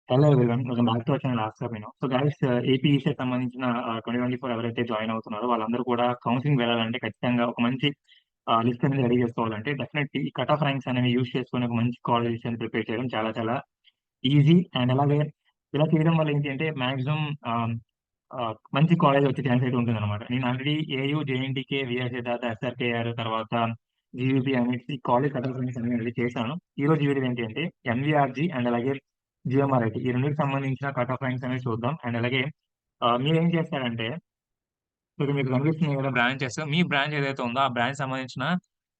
Hello everyone, welcome back to our channel ask Vino. So guys, AP ECET సంబంధించిన 2024 ఎవరైతే join అవుతున్నారో వాళ్ళందరూ కూడా కౌన్సిలింగ్ వెళ్ళాలంటే ఖచ్చితంగా ఒక మంచి లిస్ట్ అనేది రెడీ చేసుకోవాలంటే డెఫినెట్లీ ఈ కట్ ఆఫ్ ర్యాంక్స్ అనేవి యూస్ చేసుకొని ఒక మంచి కాలేజెస్ అని ప్రిపేర్ చేయడం చాలా చాలా ఈజీ. అండ్ అలాగే ఇలా చేయడం వల్ల ఏంటి అంటే మాక్సిమం మంచి కాలేజ్ వచ్చే ఛాన్స్ అయితే ఉంటుంది అనమాట. నేను already AU, JNTK, VR Siddhartha, SRKR, తర్వాత జీవీపీ అనేసి కాలేజ్ కట్ ఆఫ్ ర్యాంక్స్ అనేవి రెడీ చేశాను. ఈ రోజు వీడియో ఏంటి అంటే ఎంవీఆర్జీ అండ్ అలాగే జిఎంఆర్ఐటి ఈ రెండింటికి సంబంధించిన కట్ ఆఫ్ ర్యాంక్స్ అనేవి చూద్దాం. అండ్ అలాగే మీరు ఏం చేస్తారంటే ఇప్పుడు మీకు కనిపిస్తుంది కదా బ్రాంచెస్, మీ బ్రాంచ్ ఏదైతే ఉందో ఆ బ్రాంచ్ సంబంధించిన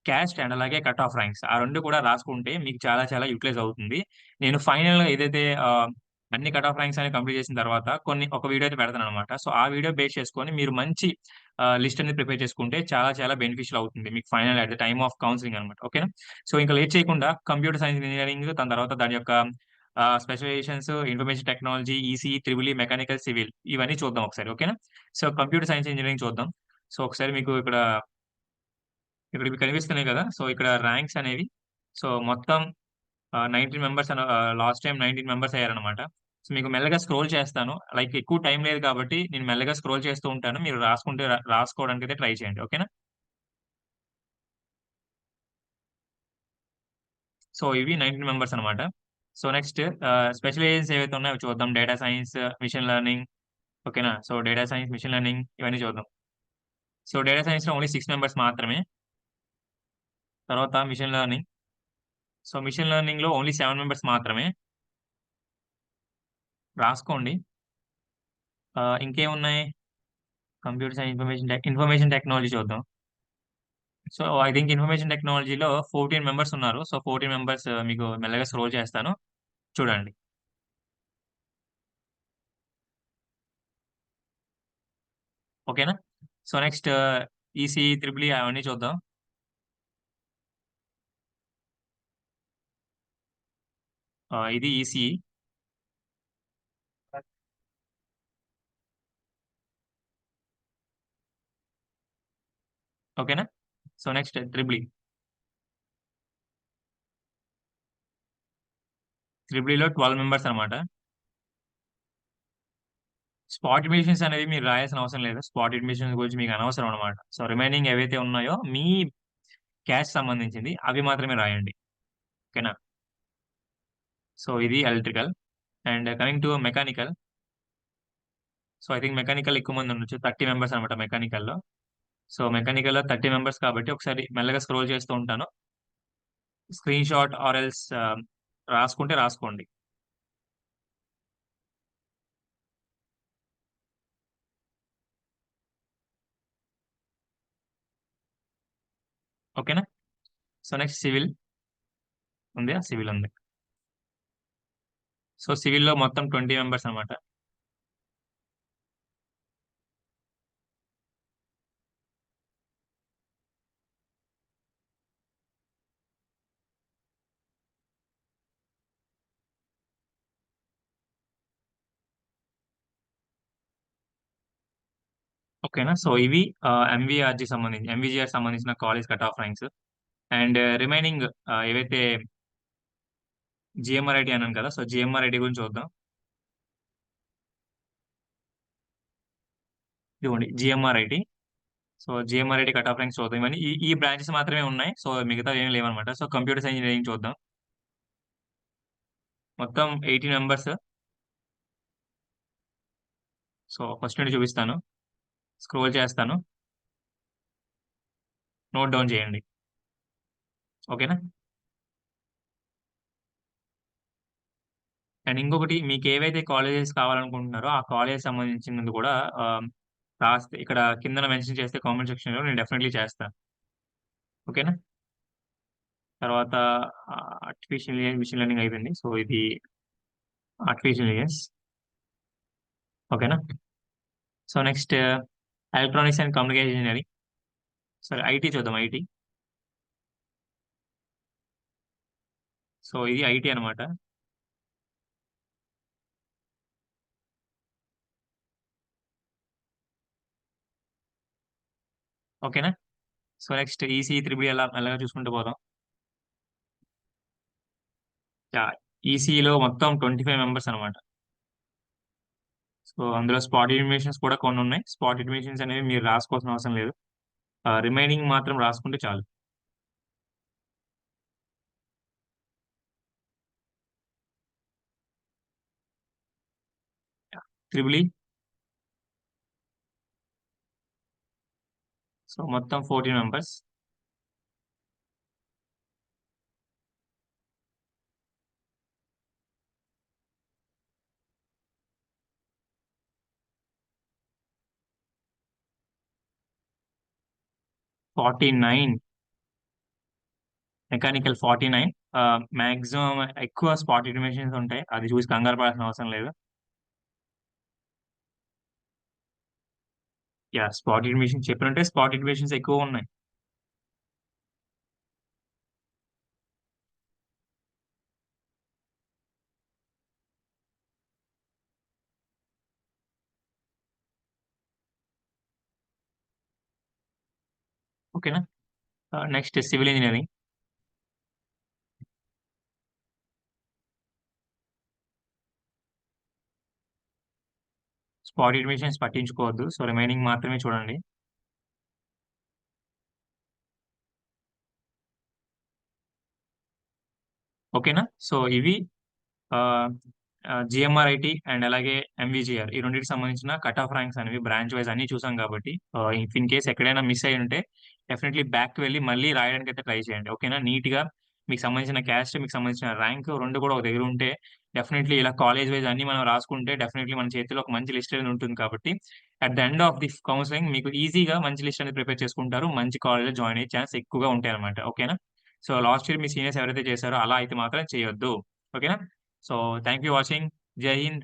క్యాస్ట్ అండ్ అలాగే కట్ ఆఫ్ ర్యాంక్స్ ఆ రెండు కూడా రాసుకుంటే మీకు చాలా చాలా యూటిలైజ్ అవుతుంది. నేను ఫైనల్ గా ఏదైతే అన్ని కట్ ఆఫ్ ర్యాంక్స్ అనేవి కంప్లీట్ చేసిన తర్వాత ఒక వీడియో అయితే పెడతాను అనమాట. సో ఆ వీడియో బేస్ చేసుకొని మీరు మంచి లిస్ట్ అనేది ప్రిపేర్ చేసుకుంటే చాలా చాలా బెనిఫిషియల్ అవుతుంది మీకు final at the time of counselling అనమాట. ఓకేనా? సో ఇంకా లేట్ చేయకుండా కంప్యూటర్ సైన్స్ ఇంజనీరింగ్, దాని తర్వాత దాని యొక్క specialisations, information technology, EC, triple E, mechanical, civil ఇవన్నీ చూద్దాం ఒకసారి. ఓకేనా? సో కంప్యూటర్ సైన్స్ ఇంజనీరింగ్ చూద్దాం. సో ఒకసారి మీకు ఇక్కడ ఇవి కనిపిస్తున్నాయి కదా! సో ఇక్కడ ర్యాంక్స్ అనేవి సో మొత్తం 19 మెంబర్స్ లాస్ట్ టైమ్ 19 మెంబర్స్ అయ్యారనమాట. సో మీకు మెల్లగా స్క్రోల్ చేస్తాను. లైక్ ఎక్కువ టైం లేదు కాబట్టి నేను మెల్లగా స్క్రోల్ చేస్తూ ఉంటాను. మీరు రాసుకోవడానికైతే ట్రై చేయండి. ఓకేనా? సో ఇవి 19 మెంబర్స్ అనమాట. సో నెక్స్ట్ స్పెషలైజేషన్స్ ఏవైతే ఉన్నాయో అవి చూద్దాం. Data science, machine learning. ఓకేనా? So data science, machine learning ఇవన్నీ చూద్దాం. సో డేటా సైన్స్‌లో ఓన్లీ 6 మెంబర్స్ మాత్రమే. తర్వాత మెషిన్ లెర్నింగ్. సో మెషిన్ లెర్నింగ్‌లో ఓన్లీ 7 మెంబర్స్ మాత్రమే. రాసుకోండి. ఇంకేమున్నాయి? కంప్యూటర్ సైన్స్, ఇన్ఫర్మేషన్ టెక్నాలజీ చూద్దాం. సో ఐ థింక్ ఇన్ఫర్మేషన్ టెక్నాలజీలో 14 మెంబర్స్ ఉన్నారు. సో 14 మెంబర్స్ మీకు మెల్లగా స్క్రోల్ చేస్తాను. చూడండి. ఓకేనా? సో నెక్స్ట్ ఈసీ, త్రిబుల్ ఈ అవన్నీ చూద్దాం. ఇది ఈసీఈ. ఓకేనా? So next triple E. Triple ఈలో 12 మెంబర్స్ అనమాట. స్పాట్ అడ్మిషన్స్ అనేవి మీరు రాయాల్సిన అవసరం లేదు. స్పాట్ అడ్మిషన్స్ గురించి మీకు అనవసరం అనమాట. సో రిమైనింగ్ ఏవైతే ఉన్నాయో మీ క్యాస్ట్ సంబంధించింది అవి మాత్రమే రాయండి. ఓకేనా? సో ఇది electrical. And coming to mechanical. So I think mechanical ఎక్కువ మంది ఉండొచ్చు. 30 మెంబర్స్ అనమాట మెకానికల్‌లో. సో మెకానికల్‌లో 30 మెంబర్స్ కాబట్టి ఒకసారి మెల్లగా స్క్రోల్ చేస్తూ ఉంటాను. స్క్రీన్ షాట్ ఆర్ ఎల్స్ రాసుకుంటే రాసుకోండి. ఓకేనా? సో నెక్స్ట్ సివిల్ ఉందా? సివిల్ ఉంది. సో సివిల్‌లో మొత్తం 20 మెంబర్స్ అనమాట. ఓకేనా? సో ఇవి ఎంవీజీఆర్ సంబంధించిన college cut off ranks. And remaining ఏవైతే జీఎంఆర్ఐటీ అన్నాను కదా! సో జీఎంఆర్ఐటీ గురించి చూద్దాం. ఇదిగోండి జీఎంఆర్ఐటీ. సో జీఎంఆర్ఐటీ కట్ ఆఫ్ ర్యాంక్స్ చూద్దాం. ఇవన్నీ ఈ ఈ బ్రాంచెస్ మాత్రమే ఉన్నాయి. సో మిగతావి ఏమి లేవనమాట. సో కంప్యూటర్ సైన్స్ ఇంజినీరింగ్ చూద్దాం. మొత్తం 18 మెంబర్స్. సో ఫస్ట్ నుండి చూపిస్తాను. స్క్రోల్ చేస్తాను. నోట్ డౌన్ చేయండి. ఓకేనా? అండ్ ఇంకొకటి మీకు ఏవైతే కాలేజెస్ కావాలనుకుంటున్నారో ఆ కాలేజ్ సంబంధించినది కూడా రాస్తే ఇక్కడ కిందన మెన్షన్ చేస్తే కామెంట్ సెక్షన్‌లో నేను డెఫినైట్‌లీ చేస్తాను. ఓకేనా? తర్వాత ఆర్టిఫిషియల్ ఇంటెలిజెన్స్, మెషిన్ లెర్నింగ్ అయిపోయింది. సో ఇది ఆర్టిఫిషియల్ ఇంటెలిజెన్స్. ఓకేనా? So next electronics and communication engineering. సరే ఐటీ చూద్దాం ఐటీ. సో ఇది ఐటీ అనమాట. ఓకేనా? సో నెక్స్ట్ ఈసీ, త్రిబుల్ ఈ అలా మెల్లగా చూసుకుంటూ పోదాం. యాహ్! ఈసీఈలో మొత్తం 25 మెంబర్స్ అనమాట. సో అందులో స్పాట్ ఇన్ఫర్మేషన్స్ కూడా కొన్ని ఉన్నాయి. స్పాట్ ఇన్ఫర్మేషన్స్ అనేవి మీరు రాసుకోవాల్సిన అవసరం లేదు. రిమైనింగ్ మాత్రం రాసుకుంటే చాలు. Triple E. సో మొత్తం 14 మెంబర్స్. 49. మెకానికల్ 49. మాక్సిమం ఎక్కువ స్పాట్ ఇన్ఫర్మేషన్స్ ఉంటాయి. అది చూసి కంగారు పడాల్సిన అవసరం లేదు. స్పాట్ ఇన్ఫర్మేషన్ చెప్పినట్టే స్పాట్ ఇన్ఫర్మేషన్స్ ఎక్కువ ఉన్నాయి. ఓకేనా? Next civil engineering. Spot informations పట్టించుకోవద్దు. సో రిమైనింగ్ మాత్రమే చూడండి. ఓకేనా? సో ఇవి జిఎంఆర్ ఐటీ అండ్ అలాగే ఎంవిజిఆర్ ఈ రెండింటికి సంబంధించిన కట్ ఆఫ్ ర్యాంక్స్ అనేవి బ్రాంచ్ వైజ్ అన్ని చూసాం కాబట్టి ఇఫ్ ఇన్ కేస్ ఎక్కడైనా మిస్ అయి ఉంటే డెఫినెట్లీ బ్యాక్ వెళ్ళి మళ్ళీ రాయడానికి అయితే ట్రై చేయండి. ఓకేనా? నీట్ గా మీకు సంబంధించిన క్యాస్ట్, మీకు సంబంధించిన ర్యాంక్ రెండు కూడా ఒక దగ్గర ఉంటే డెఫినెట్లీ ఇలా కాలేజ్ వైజ్ అన్ని మనం రాసుకుంటే డెఫినెట్లీ మన చేతిలో ఒక మంచి లిస్ట్ అనేది ఉంటుంది కాబట్టి at the end of the counselling మీకు ఈజీగా మంచి లిస్ట్ అనేది ప్రిపేర్ చేసుకుంటారు. మంచి కాలేజ్ జాయిన్ అయ్యే ఛాన్స్ ఎక్కువగా ఉంటాయి అనమాట. ఓకేనా? సో లాస్ట్ ఇయర్ మీ సీనియర్స్ ఎవరైతే చేశారో అలా అయితే మాత్రం చేయొద్దు. ఓకేనా? So thank you watching. జై హింద్.